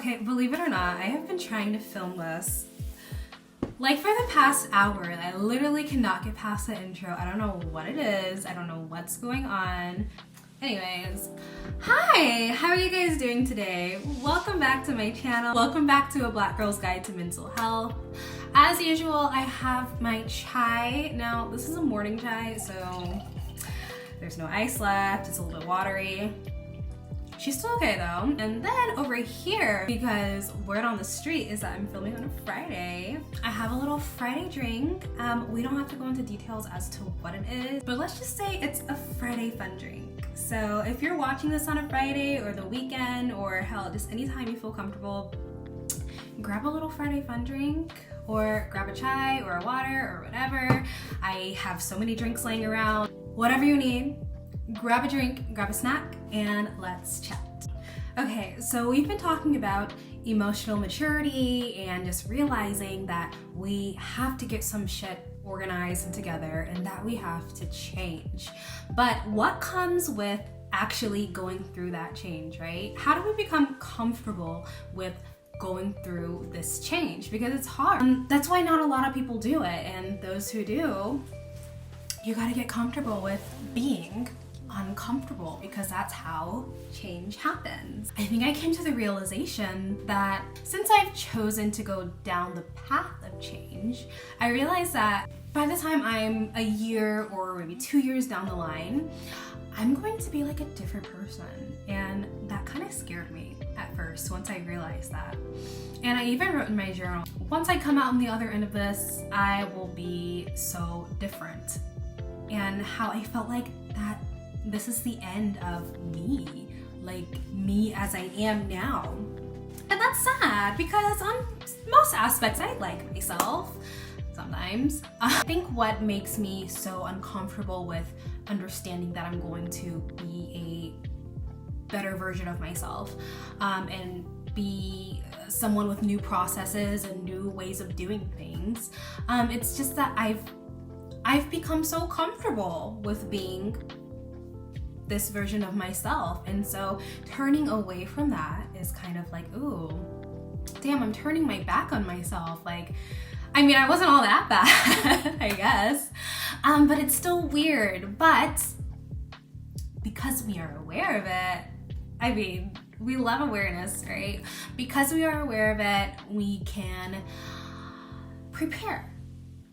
Okay, believe it or not, I have been trying to film this like for the past hour. I literally cannot get past the intro. I don't know what it is. I don't know what's going on. Anyways, hi! How are you guys doing today? Welcome back to my channel. Welcome back to A Black Girl's Guide to Mental Health. As usual, I have my chai. Now, this is a morning chai, so there's no ice left. It's a little bit watery. She's still okay though. And then over here, because word on the street is that I'm filming on a Friday, I have a little Friday drink. We don't have to go into details as to what it is, but let's just say it's a Friday fun drink. So if you're watching this on a Friday or the weekend, or hell, just anytime you feel comfortable, grab a little Friday fun drink, or grab a chai or a water or whatever. I have so many drinks laying around. Whatever you need, grab a drink, grab a snack, and let's chat. Okay, so we've been talking about emotional maturity and just realizing that we have to get some shit organized and together and that we have to change. But what comes with actually going through that change, right? How do we become comfortable with going through this change? Because it's hard. That's why not a lot of people do it, and those who do, you gotta get comfortable with being uncomfortable, because that's how change happens. I think I came to the realization that since I've chosen to go down the path of change, I realized that by the time I'm a year or maybe 2 years down the line, I'm going to be like a different person. And that kind of scared me at first once I realized that. And I even wrote in my journal, once I come out on the other end of this, I will be so different. And how I felt like that this is the end of me, like me as I am now. And that's sad, because on most aspects I like myself sometimes. I think what makes me so uncomfortable with understanding that I'm going to be a better version of myself and be someone with new processes and new ways of doing things, it's just that I've become so comfortable with being this version of myself, and so turning away from that is kind of like, ooh, damn, I'm turning my back on myself. Like, I mean, I wasn't all that bad, I guess, but it's still weird. But because we are aware of it, I mean, we love awareness, right? Because we are aware of it, we can prepare.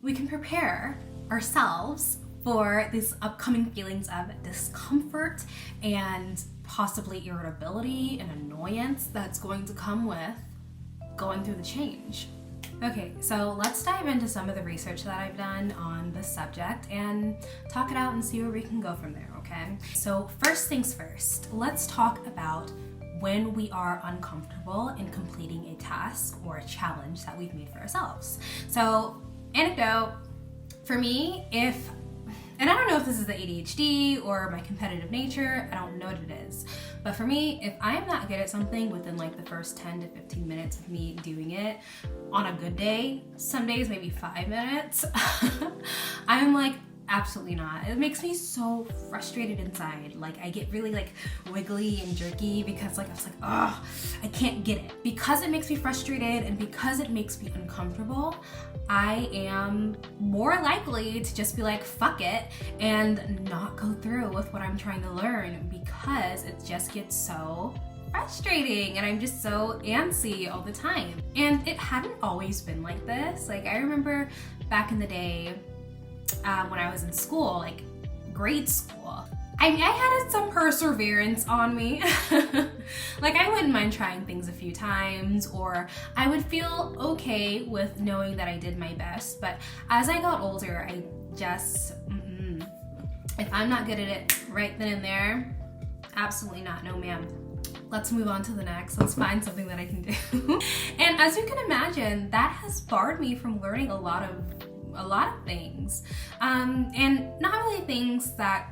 We can prepare ourselves for these upcoming feelings of discomfort and possibly irritability and annoyance that's going to come with going through the change. Okay, so let's dive into some of the research that I've done on this subject and talk it out and see where we can go from there, okay? So first things first, let's talk about when we are uncomfortable in completing a task or a challenge that we've made for ourselves. So, anecdote, for me, and I don't know if this is the ADHD or my competitive nature, I don't know what it is. But for me, if I am not good at something within like the first 10 to 15 minutes of me doing it, on a good day, some days maybe 5 minutes, I'm like, absolutely not. It makes me so frustrated inside. Like, I get really like wiggly and jerky because like I was like, oh, I can't get it. Because it makes me frustrated and because it makes me uncomfortable, I am more likely to just be like, fuck it, and not go through with what I'm trying to learn, because it just gets so frustrating and I'm just so antsy all the time. And it hadn't always been like this. Like, I remember back in the day, when I was in school, like grade school, I had some perseverance on me. Like, I wouldn't mind trying things a few times, or I would feel okay with knowing that I did my best. But as I got older, I just, if I'm not good at it right then and there, absolutely not, no ma'am. Let's move on to the next. Let's find something that I can do. And as you can imagine, that has barred me from learning a lot of things, and not really things that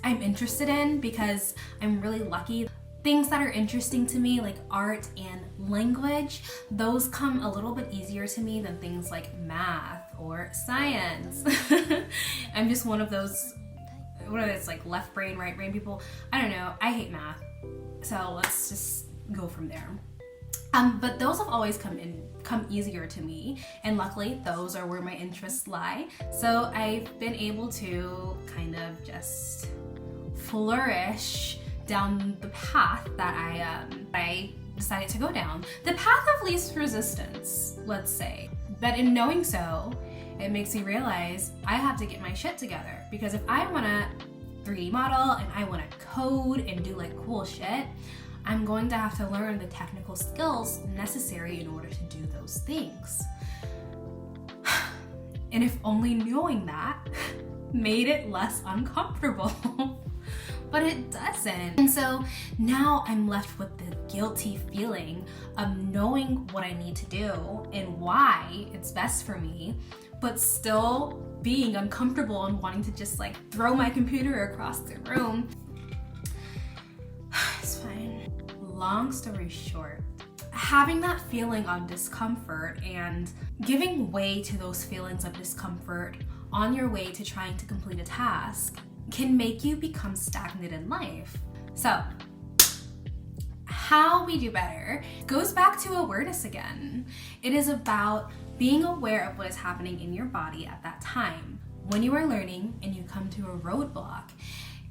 I'm interested in, because I'm really lucky. Things that are interesting to me, like art and language, those come a little bit easier to me than things like math or science. I'm just one of those, what are those, like left brain, right brain people? I don't know, I hate math. So let's just go from there. But those have always come easier to me, and luckily those are where my interests lie. So I've been able to kind of just flourish down the path that I decided to go down. The path of least resistance, let's say. But in knowing so, it makes me realize I have to get my shit together, because if I want to 3D model and I want to code and do like cool shit, I'm going to have to learn the technical skills necessary in order to do those things. And if only knowing that made it less uncomfortable. But it doesn't. And so now I'm left with the guilty feeling of knowing what I need to do and why it's best for me, but still being uncomfortable and wanting to just like throw my computer across the room. It's fine. Long story short, having that feeling of discomfort and giving way to those feelings of discomfort on your way to trying to complete a task can make you become stagnant in life. So, how we do better goes back to awareness again. It is about being aware of what is happening in your body at that time. When you are learning and you come to a roadblock,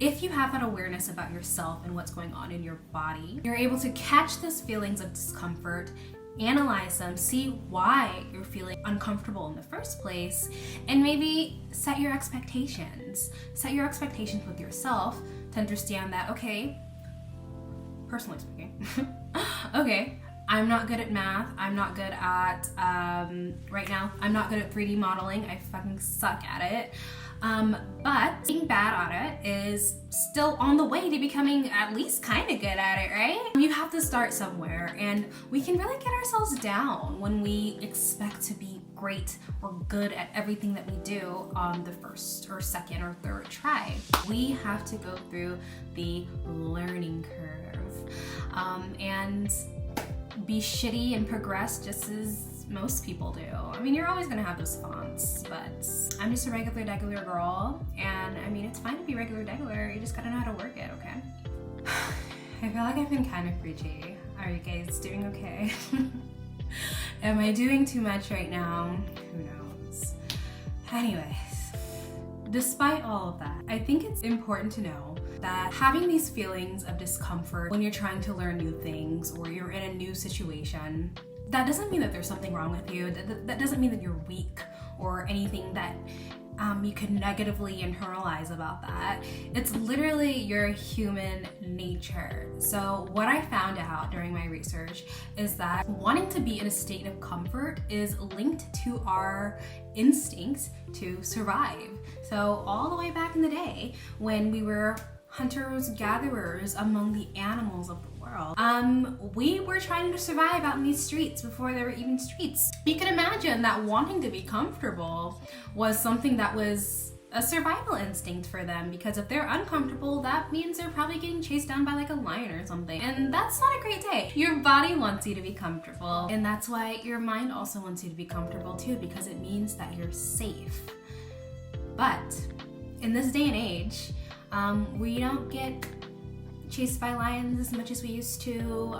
if you have that awareness about yourself and what's going on in your body, you're able to catch those feelings of discomfort, analyze them, see why you're feeling uncomfortable in the first place, and maybe set your expectations. Set your expectations with yourself to understand that, okay, personally speaking, okay, I'm not good at math, I'm not good at, right now, I'm not good at 3D modeling, I fucking suck at it. But being bad at it is still on the way to becoming at least kind of good at it, right? You have to start somewhere, and we can really get ourselves down when we expect to be great or good at everything that we do on the first or second or third try. We have to go through the learning curve and be shitty and progress just as most people do. I mean, you're always gonna have those fonts, but I'm just a regular girl, and I mean, it's fine to be regular, you just gotta know how to work it, okay? I feel like I've been kind of preachy. Are you guys doing okay? Am I doing too much right now? Who knows? Anyways, despite all of that, I think it's important to know that having these feelings of discomfort when you're trying to learn new things or you're in a new situation, that doesn't mean that there's something wrong with you. That doesn't mean that you're weak or anything that you could negatively internalize about that. It's literally your human nature. So what I found out during my research is that wanting to be in a state of comfort is linked to our instinct to survive. So all the way back in the day when we were hunters gatherers among the animals of the world, we were trying to survive out in these streets before there were even streets. You can imagine that wanting to be comfortable was something that was a survival instinct for them, because if they're uncomfortable, that means they're probably getting chased down by like a lion or something, and that's not a great day. Your body wants you to be comfortable, and that's why your mind also wants you to be comfortable too, because it means that you're safe. But in this day and age, we don't get chased by lions as much as we used to.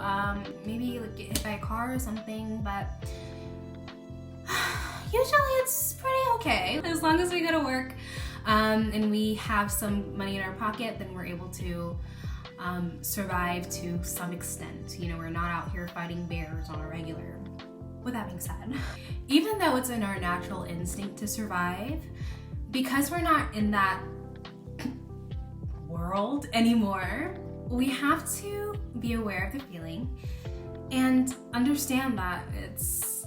Maybe like get hit by a car or something, but usually it's pretty okay. As long as we go to work and we have some money in our pocket, then we're able to survive to some extent. You know, we're not out here fighting bears on a regular. With that being said, even though it's in our natural instinct to survive, because we're not in that world anymore, we have to be aware of the feeling and understand that it's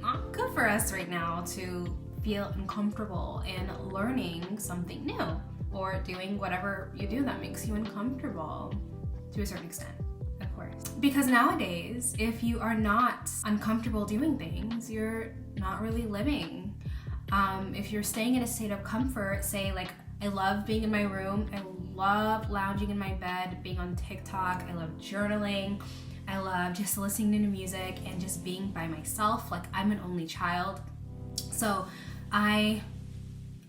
not good for us right now to feel uncomfortable in learning something new or doing whatever you do that makes you uncomfortable to a certain extent, of course. Because nowadays, if you are not uncomfortable doing things, you're not really living. If you're staying in a state of comfort, say like, I love being in my room, I love lounging in my bed, being on TikTok, I love journaling, I love just listening to music and just being by myself. Like, I'm an only child, so I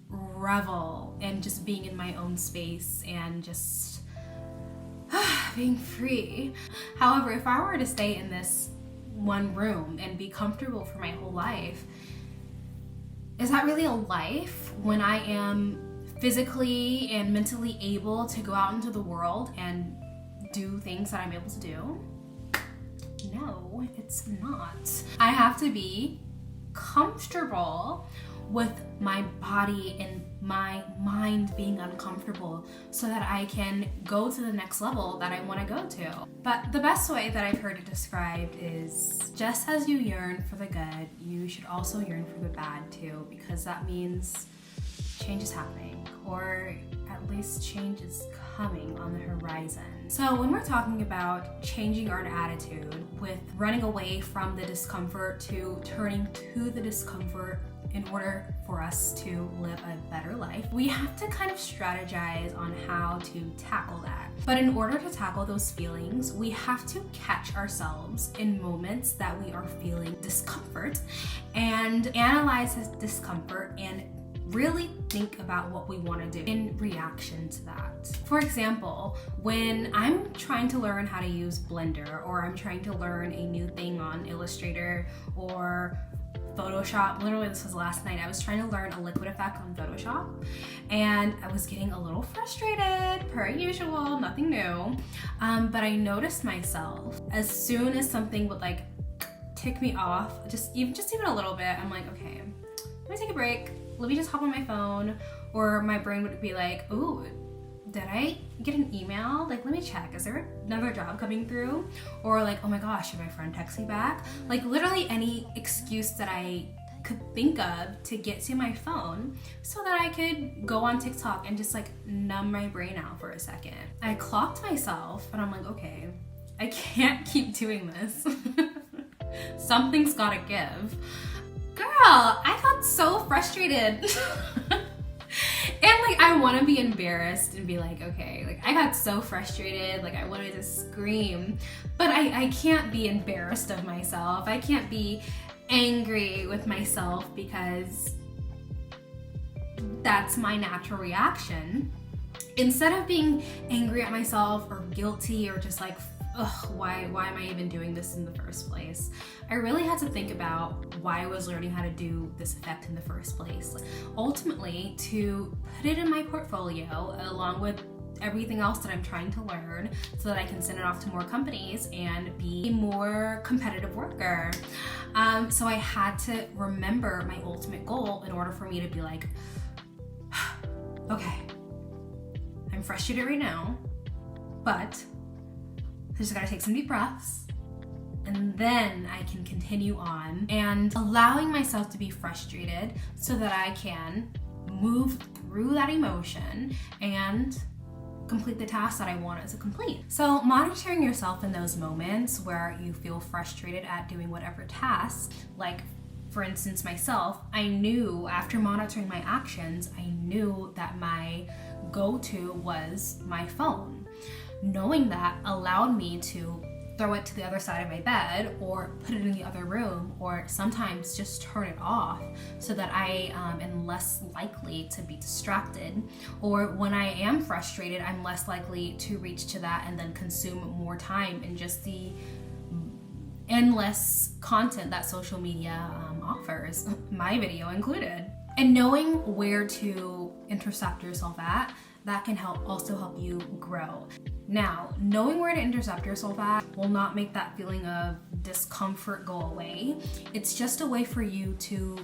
revel in just being in my own space and just being free. However, if I were to stay in this one room and be comfortable for my whole life, is that really a life when I am physically and mentally able to go out into the world and do things that I'm able to do? No, it's not. I have to be comfortable with my body and my mind being uncomfortable so that I can go to the next level that I want to go to. But the best way that I've heard it described is, just as you yearn for the good, you should also yearn for the bad too, because that means change is happening, or at least change is coming on the horizon. So when we're talking about changing our attitude with running away from the discomfort to turning to the discomfort in order for us to live a better life, we have to kind of strategize on how to tackle that. But in order to tackle those feelings, we have to catch ourselves in moments that we are feeling discomfort and analyze this discomfort and really think about what we want to do in reaction to that. For example, when I'm trying to learn how to use Blender, or I'm trying to learn a new thing on Illustrator or Photoshop, literally this was last night, I was trying to learn a liquid effect on Photoshop and I was getting a little frustrated, per usual, nothing new. But I noticed myself, as soon as something would like tick me off, just even a little bit, I'm like, okay, let me take a break. Let me just hop on my phone. Or my brain would be like, ooh, did I get an email? Like, let me check. Is there another job coming through? Or like, oh my gosh, did my friend text me back? Like literally any excuse that I could think of to get to my phone so that I could go on TikTok and just like numb my brain out for a second. I clocked myself and I'm like, okay, I can't keep doing this. Something's gotta give. Girl, I got so frustrated. And like, I want to be embarrassed and be like, okay, like I got so frustrated, like I wanted to scream, but I can't be embarrassed of myself. I can't be angry with myself because that's my natural reaction. Instead of being angry at myself or guilty or just like, ugh, why am I even doing this in the first place? I really had to think about why I was learning how to do this effect in the first place. Ultimately, to put it in my portfolio along with everything else that I'm trying to learn so that I can send it off to more companies and be a more competitive worker. So I had to remember my ultimate goal in order for me to be like, okay, I'm frustrated right now, but I just gotta take some deep breaths and then I can continue on, and allowing myself to be frustrated so that I can move through that emotion and complete the task that I wanted to complete. So monitoring yourself in those moments where you feel frustrated at doing whatever task, like for instance myself, I knew after monitoring my actions, I knew that my go-to was my phone. Knowing that allowed me to throw it to the other side of my bed or put it in the other room, or sometimes just turn it off so that I am less likely to be distracted. Or when I am frustrated, I'm less likely to reach to that and then consume more time in just the endless content that social media offers, my video included. And knowing where to intercept yourself at, that can also help you grow. Now, knowing where to intercept yourself at will not make that feeling of discomfort go away. It's just a way for you to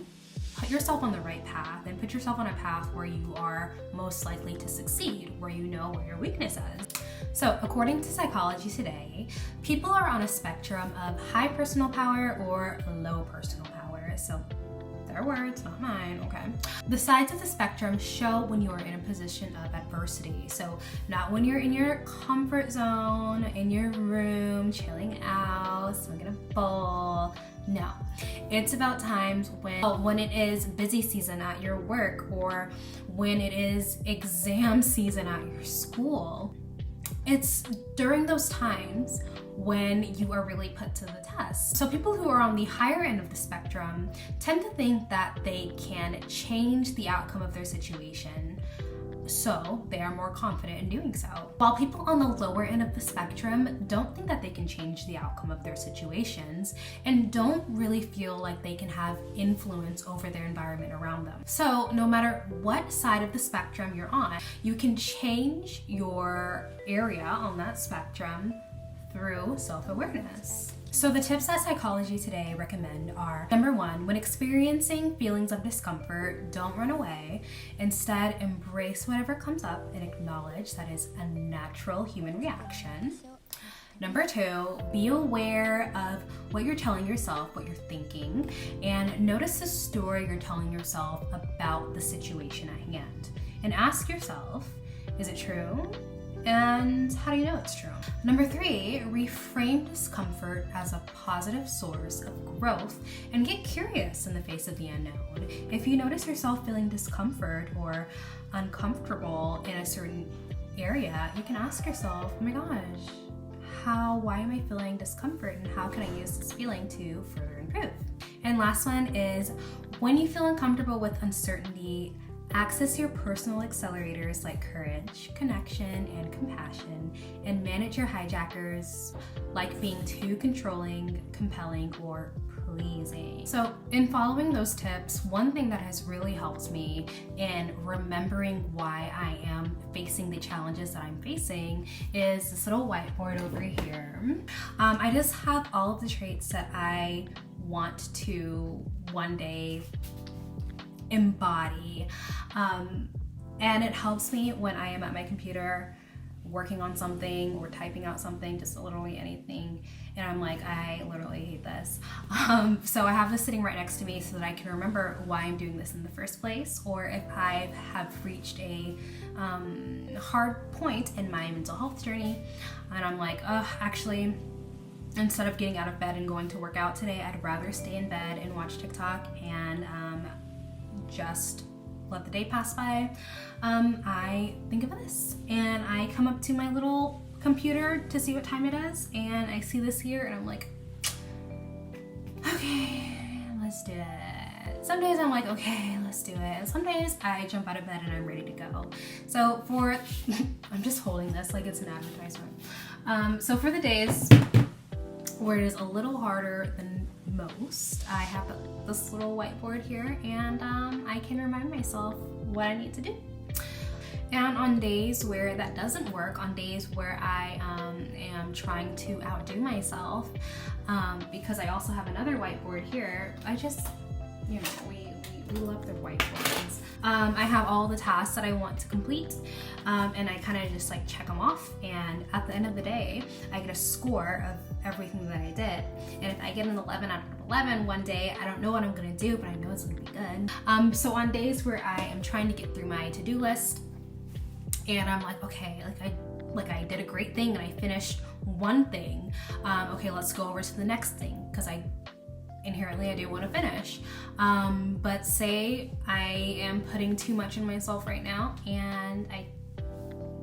put yourself on the right path and put yourself on a path where you are most likely to succeed, where you know where your weakness is. So according to Psychology Today, people are on a spectrum of high personal power or low personal power. So their words, not mine, okay? The sides of the spectrum show when you are in a position of adversity. So not when you're in your comfort zone, in your room, chilling out, smoking a bowl. No, it's about times when it is busy season at your work, or when it is exam season at your school. It's during those times when you are really put to the test. So people who are on the higher end of the spectrum tend to think that they can change the outcome of their situation so they are more confident in doing so. While people on the lower end of the spectrum don't think that they can change the outcome of their situations and don't really feel like they can have influence over their environment around them. So no matter what side of the spectrum you're on, you can change your area on that spectrum through self-awareness. So the tips that Psychology Today recommend are: number one, when experiencing feelings of discomfort, don't run away. Instead, embrace whatever comes up and acknowledge that is a natural human reaction. Number two, be aware of what you're telling yourself, what you're thinking, and notice the story you're telling yourself about the situation at hand. And ask yourself, is it true? And how do you know it's true? Number three, reframe discomfort as a positive source of growth and get curious in the face of the unknown. If you notice yourself feeling discomfort or uncomfortable in a certain area, you can ask yourself, oh my gosh, why am I feeling discomfort and how can I use this feeling to further improve? And last one is, when you feel uncomfortable with uncertainty, access your personal accelerators like courage, connection, and compassion, and manage your hijackers like being too controlling, compelling, or pleasing. So in following those tips, one thing that has really helped me in remembering why I am facing the challenges that I'm facing is this little whiteboard over here. I just have all of the traits that I want to one day embody, and it helps me when I am at my computer working on something or typing out something, just literally anything, and I'm like, I literally hate this. So I have this sitting right next to me so that I can remember why I'm doing this in the first place, or if I have reached a hard point in my mental health journey and I'm like, actually, instead of getting out of bed and going to work out today, I'd rather stay in bed and watch TikTok and just let the day pass by. I think of this and I come up to my little computer to see what time it is, and I see this here and I'm like, okay, let's do it. Some days I'm like, okay, let's do it. And some days I jump out of bed and I'm ready to go. So I'm just holding this like it's an advertisement. So for the days where it is a little harder than most, I have this little whiteboard here, and I can remind myself what I need to do. And on days where that doesn't work, on days where I am trying to outdo myself, because I also have another whiteboard here, I just, we love the whiteboards. I have all the tasks that I want to complete, and I kind of just like check them off, and at the end of the day, I get a score of everything that I did. And if I get an 11 out of 11 one day, I don't know what I'm gonna do, but I know it's gonna be good. So on days where I am trying to get through my to-do list, and I'm like, okay, I did a great thing and I finished one thing, okay, let's go over to the next thing, because inherently I do want to finish. But say I am putting too much in myself right now and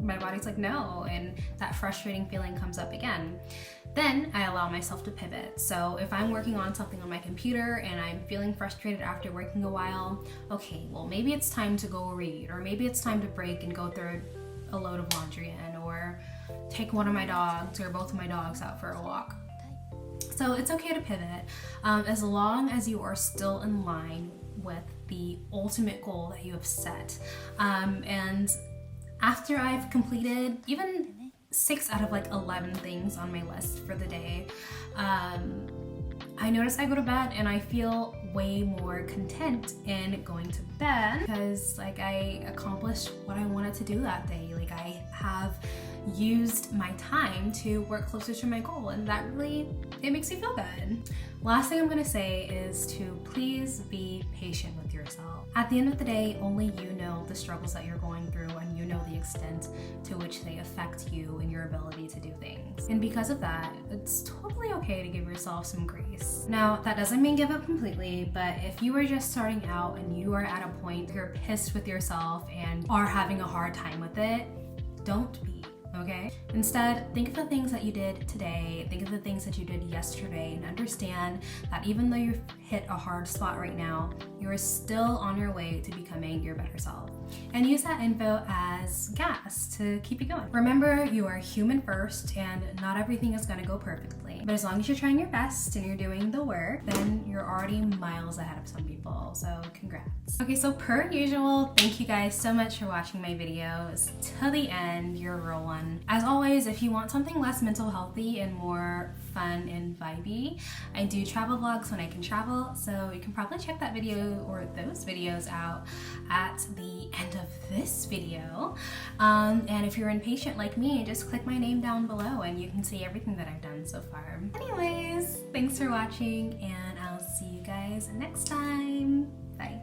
my body's like, no, and that frustrating feeling comes up again. Then I allow myself to pivot. So if I'm working on something on my computer and I'm feeling frustrated after working a while, okay, well, maybe it's time to go read, or maybe it's time to break and go throw a load of laundry in, or take one of my dogs or both of my dogs out for a walk. So it's okay to pivot, as long as you are still in line with the ultimate goal that you have set. And after I've completed even 6 out of 11 things on my list for the day, I notice I go to bed and I feel way more content in going to bed, because I accomplished what I wanted to do that day. I have used my time to work closer to my goal, and that really, it makes me feel good. Last thing I'm gonna say is to please be patient with yourself. At the end of the day, only you know the struggles that you're going through, and you know the extent to which they affect you and your ability to do things. And because of that, it's totally okay to give yourself some grace. Now, that doesn't mean give up completely, but if you are just starting out and you are at a point you're pissed with yourself and are having a hard time with it, don't be. Okay? Instead, think of the things that you did today, think of the things that you did yesterday, and understand that even though you've hit a hard spot right now, you are still on your way to becoming your better self. and use that info as gas to keep you going. Remember, you are human first, and not everything is gonna go perfectly. But as long as you're trying your best and you're doing the work, then you're already miles ahead of some people, so congrats. Okay, so per usual, thank you guys so much for watching my videos till the end. You're a real one. As always, if you want something less mental healthy and more fun and vibey, I do travel vlogs when I can travel, so you can probably check that video or those videos out at the end of this video. And if you're impatient like me, just click my name down below and you can see everything that I've done so far. Anyways, thanks for watching, and I'll see you guys next time. Bye.